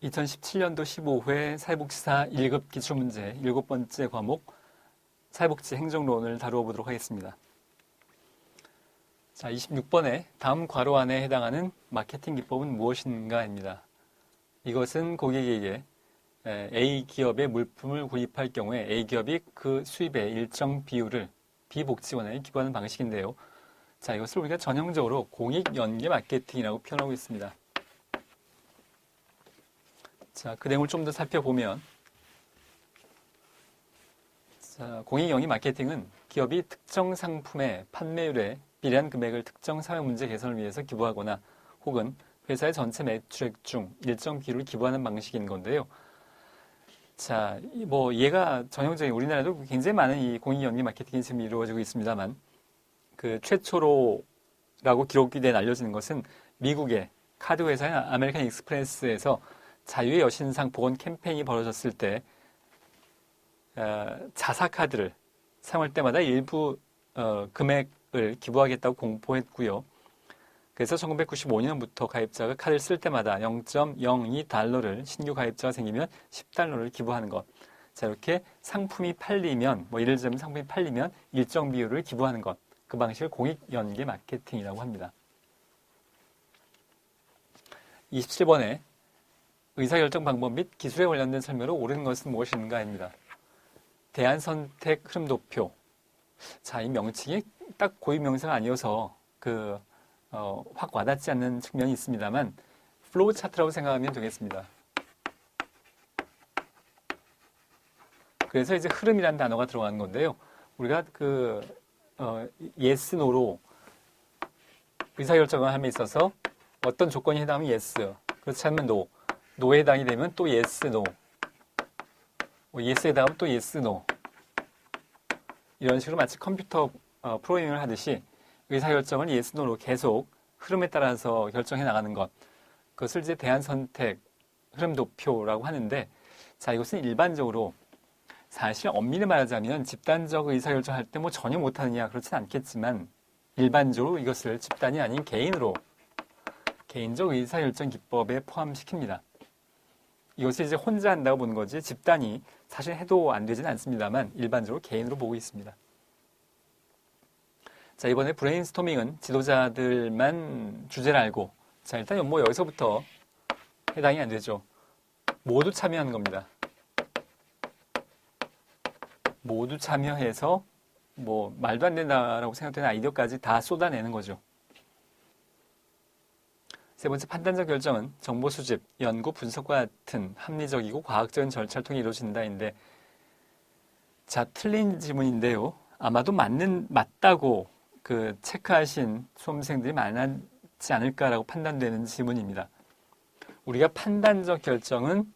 2017년도 15회 사회복지사 1급 기출문제 7번째 과목 사회복지 행정론을 다루어 보도록 하겠습니다. 자, 26번에 다음 괄호 안에 해당하는 마케팅 기법은 무엇인가입니다. 이것은 고객에게 A 기업의 물품을 구입할 경우에 A 기업이 그 수입의 일정 비율을 B 복지원에 기부하는 방식인데요. 자, 이것을 우리가 전형적으로 공익연계 마케팅이라고 표현하고 있습니다. 자, 그 내용을 좀 더 살펴보면, 자, 공익연계 마케팅은 기업이 특정 상품의 판매율에 비례한 금액을 특정 사회 문제 개선을 위해서 기부하거나 혹은 회사의 전체 매출액 중 일정 비율을 기부하는 방식인 건데요. 자, 얘가 전형적인 우리나라도 굉장히 많은 이 공익연계 마케팅이 지금 이루어지고 있습니다만, 그 최초로라고 기록이 된 알려지는 것은 미국의 카드 회사인 아메리칸 익스프레스에서 자유의 여신상 복원 캠페인이 벌어졌을 때 자사카드를 사용할 때마다 일부 금액을 기부하겠다고 공포했고요. 그래서 1995년부터 가입자가 카드를 쓸 때마다 0.02달러를 신규 가입자가 생기면 10달러를 기부하는 것. 자, 이렇게 상품이 팔리면, 예를 들면 상품이 팔리면 일정 비율을 기부하는 것. 그 방식을 공익연계 마케팅이라고 합니다. 27번에 의사결정 방법 및 기술에 관련된 설명으로 옳은 것은 무엇인가입니다. 대안선택 흐름도표. 자, 이 명칭이 딱 고유명사가 아니어서 확 와닿지 않는 측면이 있습니다만 플로우 차트라고 생각하면 되겠습니다. 그래서 이제 흐름이라는 단어가 들어가는 건데요. 우리가 yes, no로 의사결정을 함에 있어서 어떤 조건이 해당하면 yes, 그렇지 않으면 no, no에 해당이 되면 또 yes, no, yes에 해당하면 또 yes, no 이런 식으로 마치 컴퓨터 프로그래밍을 하듯이 의사결정을 yes, no로 계속 흐름에 따라서 결정해 나가는 것, 그것을 이제 대안선택 흐름도표라고 하는데, 자, 이것은 일반적으로 사실 엄밀히 말하자면 집단적 의사결정할 때 전혀 못하느냐 그렇진 않겠지만 일반적으로 이것을 집단이 아닌 개인적 의사결정 기법에 포함시킵니다. 이것을 이제 혼자 한다고 보는 거지 집단이 사실 해도 안 되지는 않습니다만 일반적으로 개인으로 보고 있습니다. 자, 이번에 브레인스토밍은 지도자들만 주제를 알고, 자, 일단 여기서부터 해당이 안 되죠. 모두 참여하는 겁니다. 모두 참여해서 말도 안 된다라고 생각되는 아이디어까지 다 쏟아내는 거죠. 세 번째, 판단적 결정은 정보 수집, 연구, 분석과 같은 합리적이고 과학적인 절차를 통해 이루어진다인데, 자, 틀린 지문인데요. 아마도 맞다고 체크하신 수험생들이 많지 않을까라고 판단되는 지문입니다. 우리가 판단적 결정은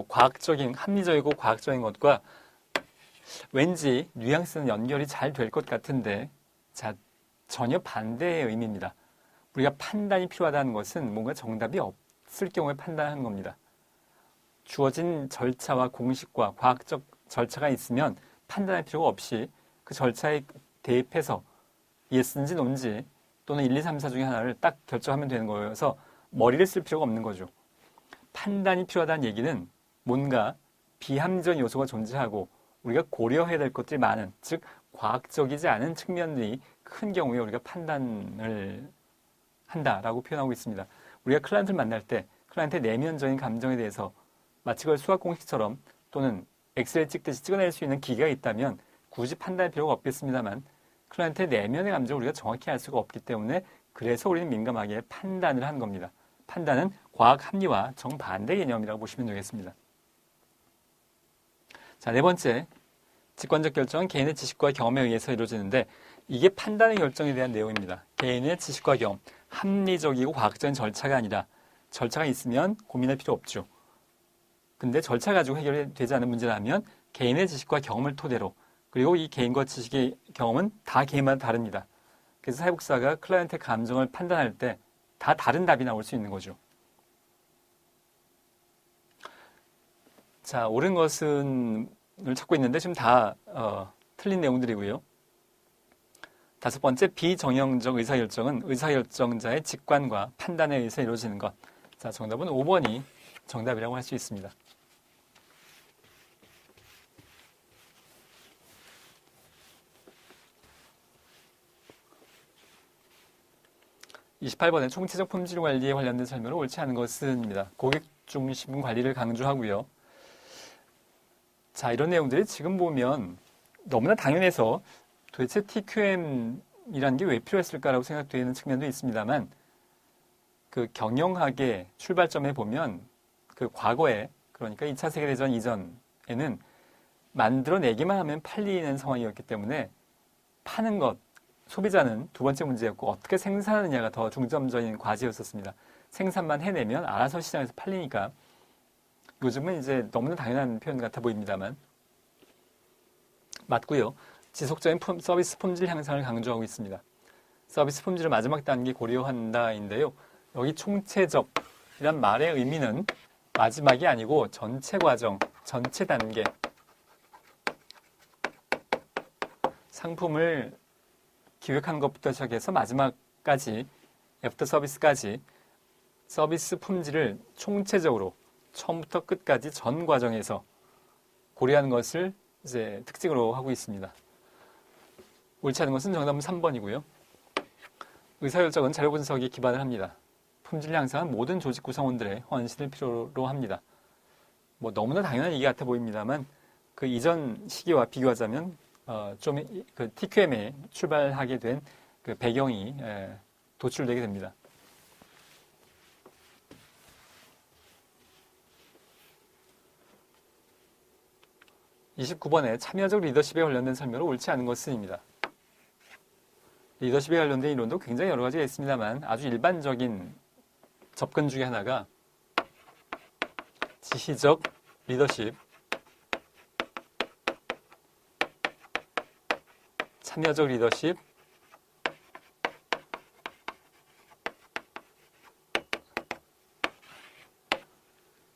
과학적인, 합리적이고 과학적인 것과 왠지 뉘앙스는 연결이 잘 될 것 같은데, 자, 전혀 반대의 의미입니다. 우리가 판단이 필요하다는 것은 뭔가 정답이 없을 경우에 판단하는 겁니다. 주어진 절차와 공식과 과학적 절차가 있으면 판단할 필요가 없이 그 절차에 대입해서 예스인지 노인지 또는 1, 2, 3, 4 중에 하나를 딱 결정하면 되는 거여서 머리를 쓸 필요가 없는 거죠. 판단이 필요하다는 얘기는 뭔가 비합리적인 요소가 존재하고 우리가 고려해야 될 것들이 많은, 즉 과학적이지 않은 측면들이 큰 경우에 우리가 판단을 한다라고 표현하고 있습니다. 우리가 클라이언트를 만날 때 클라이언트의 내면적인 감정에 대해서 마치 그걸 수학 공식처럼 또는 엑셀에 찍듯이 찍어낼 수 있는 기계가 있다면 굳이 판단할 필요가 없겠습니다만 클라이언트의 내면의 감정을 우리가 정확히 알 수가 없기 때문에 그래서 우리는 민감하게 판단을 한 겁니다. 판단은 과학 합리와 정반대 개념이라고 보시면 되겠습니다. 자, 네 번째, 직관적 결정은 개인의 지식과 경험에 의해서 이루어지는데 이게 판단의 결정에 대한 내용입니다. 개인의 지식과 경험, 합리적이고 과학적인 절차가 아니라 절차가 있으면 고민할 필요 없죠. 근데 절차 가지고 해결이 되지 않는 문제라면 개인의 지식과 경험을 토대로, 그리고 이 개인과 지식의 경험은 다 개인마다 다릅니다. 그래서 사회복지사가 클라이언트의 감정을 판단할 때 다 다른 답이 나올 수 있는 거죠. 자, 옳은 것은 을 찾고 있는데 지금 다 틀린 내용들이고요. 다섯 번째, 비정형적 의사결정은 의사결정자의 직관과 판단에 의해서 이루어지는 것. 자, 정답은 5번이 정답이라고 할 수 있습니다. 28번에 총체적 품질 관리에 관련된 설명을 옳지 않은 것은입니다. 고객 중심 관리를 강조하고요. 자, 이런 내용들이 지금 보면 너무나 당연해서 도대체 TQM이라는 게 왜 필요했을까라고 생각되는 측면도 있습니다만 그 경영학의 출발점에 보면 그 과거에 그러니까 2차 세계대전 이전에는 만들어내기만 하면 팔리는 상황이었기 때문에 파는 것, 소비자는 두 번째 문제였고 어떻게 생산하느냐가 더 중점적인 과제였었습니다. 생산만 해내면 알아서 시장에서 팔리니까 요즘은 이제 너무나 당연한 표현 같아 보입니다만 맞고요. 지속적인 서비스 품질 향상을 강조하고 있습니다. 서비스 품질을 마지막 단계 고려한다인데요. 여기 총체적이란 말의 의미는 마지막이 아니고 전체 과정, 전체 단계 상품을 기획한 것부터 시작해서 마지막까지 애프터 서비스까지 서비스 품질을 총체적으로 처음부터 끝까지 전 과정에서 고려하는 것을 이제 특징으로 하고 있습니다. 옳지 않은 것은 정답은 3번이고요. 의사결정은 자료 분석에 기반을 합니다. 품질 향상은 모든 조직 구성원들의 헌신을 필요로 합니다. 뭐 너무나 당연한 얘기 같아 보입니다만 그 이전 시기와 비교하자면 좀 그 TQM에 출발하게 된 그 배경이 도출되게 됩니다. 29번에 참여적 리더십에 관련된 설명을 옳지 않은 것은입니다. 리더십에 관련된 이론도 굉장히 여러 가지가 있습니다만 아주 일반적인 접근 중에 하나가 지시적 리더십, 참여적 리더십,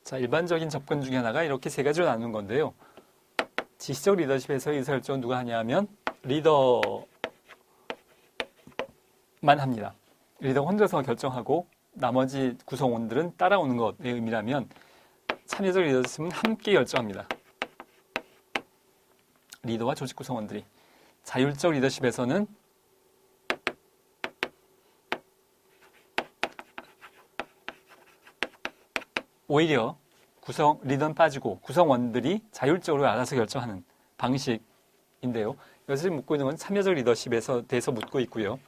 자, 일반적인 접근 중에 하나가 이렇게 세 가지로 나누는 건데요. 지시적 리더십에서 의사결정은 누가 하냐 하면 리더만 합니다. 리더가 혼자서 결정하고 나머지 구성원들은 따라오는 것의 의미라면 참여적 리더십은 함께 결정합니다. 리더와 조직 구성원들이. 자율적 리더십에서는 오히려 리더는 빠지고 구성원들이 자율적으로 알아서 결정하는 방식인데요. 여기서 묻고 있는 건 참여적 리더십에서 대해서 묻고 있고요.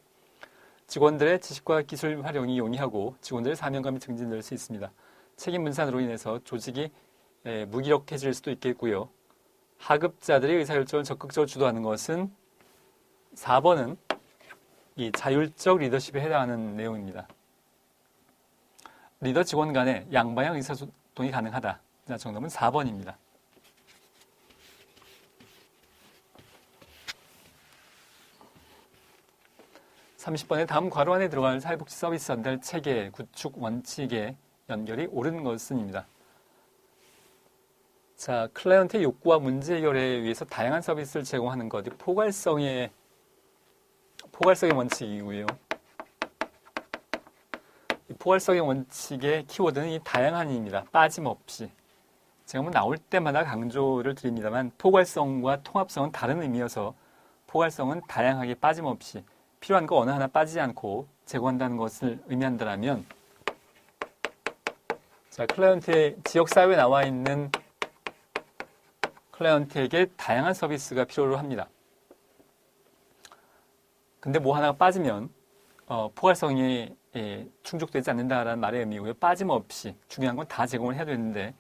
직원들의 지식과 기술 활용이 용이하고 직원들의 사명감이 증진될 수 있습니다. 책임 분산으로 인해서 조직이 무기력해질 수도 있겠고요. 하급자들의 의사결정을 적극적으로 주도하는 것은 4번은 이 자율적 리더십에 해당하는 내용입니다. 리더 직원 간의 양방향 의사소통이 가능하다. 정답은 4번입니다. 30번에 다음 괄호 안에 들어갈 사회복지 서비스 전달 체계 구축 원칙의 연결이 옳은 것은입니다. 자, 클라이언트의 욕구와 문제 해결에 위해서 다양한 서비스를 제공하는 것, 포괄성의 원칙이고요. 이 포괄성의 원칙의 키워드는 이 다양한입니다. 빠짐없이. 제가 뭐 나올 때마다 강조를 드립니다만 포괄성과 통합성은 다른 의미여서 포괄성은 다양하게 빠짐없이 필요한 거 어느 하나 빠지지 않고 제공한다는 것을 의미한다면 자, 클라이언트의 지역사회에 나와 있는 클라이언트에게 다양한 서비스가 필요로 합니다. 근데 뭐 하나가 빠지면 포괄성이 충족되지 않는다라는 말의 의미고요. 빠짐없이 중요한 건 다 제공을 해야 되는데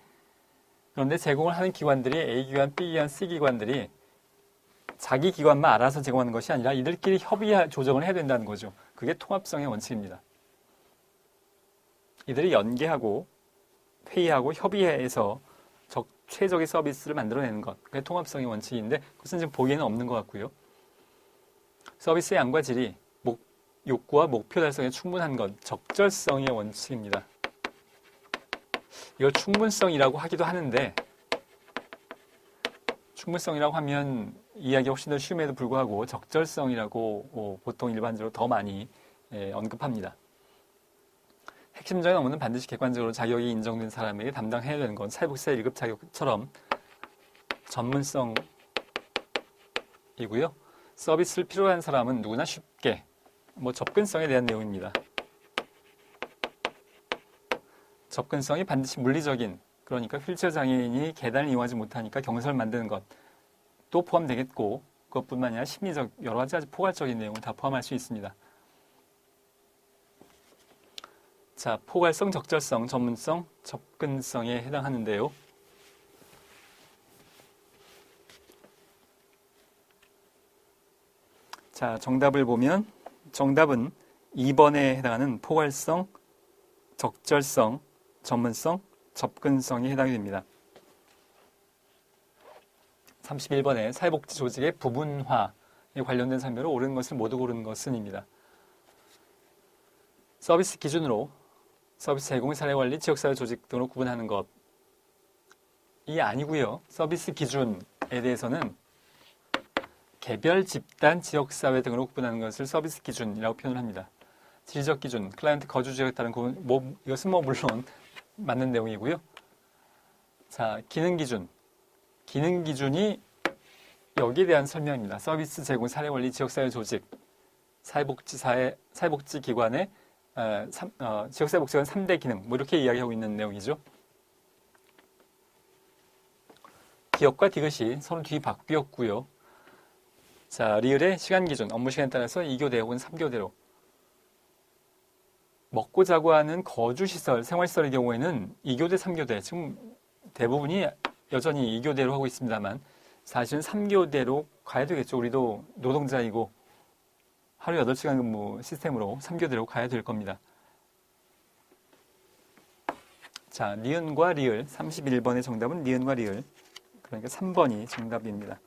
그런데 제공을 하는 기관들이 A기관, B기관, C기관들이 자기 기관만 알아서 제공하는 것이 아니라 이들끼리 협의 조정을 해야 된다는 거죠. 그게 통합성의 원칙입니다. 이들이 연계하고 회의하고 협의해서 최적의 서비스를 만들어내는 것. 그게 통합성의 원칙인데 그것은 지금 보기에는 없는 것 같고요. 서비스의 양과 질이 욕구와 목표 달성에 충분한 것. 적절성의 원칙입니다. 이걸 충분성이라고 하기도 하는데 충분성이라고 하면 이해하기가 훨씬 더 쉬움에도 불구하고 적절성이라고 보통 일반적으로 더 많이 언급합니다. 핵심적인 업무는 반드시 객관적으로 자격이 인정된 사람에게 담당해야 되는 건 사회복지사 1급 자격처럼 전문성이고요. 서비스를 필요로 하는 사람은 누구나 쉽게 접근성에 대한 내용입니다. 접근성이 반드시 물리적인, 그러니까 휠체어 장애인이 계단을 이용하지 못하니까 경사를 만드는 것도 포함되겠고, 그것뿐만 아니라 심리적 여러 가지 아주 포괄적인 내용을 다 포함할 수 있습니다. 자, 포괄성, 적절성, 전문성, 접근성에 해당하는데요. 자, 정답을 보면 정답은 2번에 해당하는 포괄성, 적절성, 전문성, 접근성에 해당이 됩니다. 31번에 사회복지 조직의 부분화에 관련된 설명으로 옳은 것을 모두 고르는 것은입니다. 서비스 기준으로 서비스 제공, 사례 관리, 지역사회 조직 등으로 구분하는 것이 아니고요. 서비스 기준에 대해서는 개별, 집단, 지역사회 등으로 구분하는 것을 서비스 기준이라고 표현을 합니다. 지리적 기준, 클라이언트 거주 지역에 따른 구분, 이것은 물론 맞는 내용이고요. 자, 기능 기준. 기능 기준이 여기에 대한 설명입니다. 서비스 제공, 사례 관리, 지역사회 조직, 사회복지기관의 지역사회복지관 3대 기능, 이렇게 이야기하고 있는 내용이죠. 기역과 디귿이 서로 뒤바뀌었고요. 자, 리을의 시간 기준, 업무 시간에 따라서 2교대 혹은 3교대로. 먹고 자고 하는 거주시설, 생활시설의 경우에는 2교대, 3교대, 지금 대부분이 여전히 2교대로 하고 있습니다만 사실은 3교대로 가야 되겠죠. 우리도 노동자이고 하루 8시간 근무 시스템으로 3교대로 가야 될 겁니다. 자, 니은과 리을, 31번의 정답은 니은과 리을, 그러니까 3번이 정답입니다.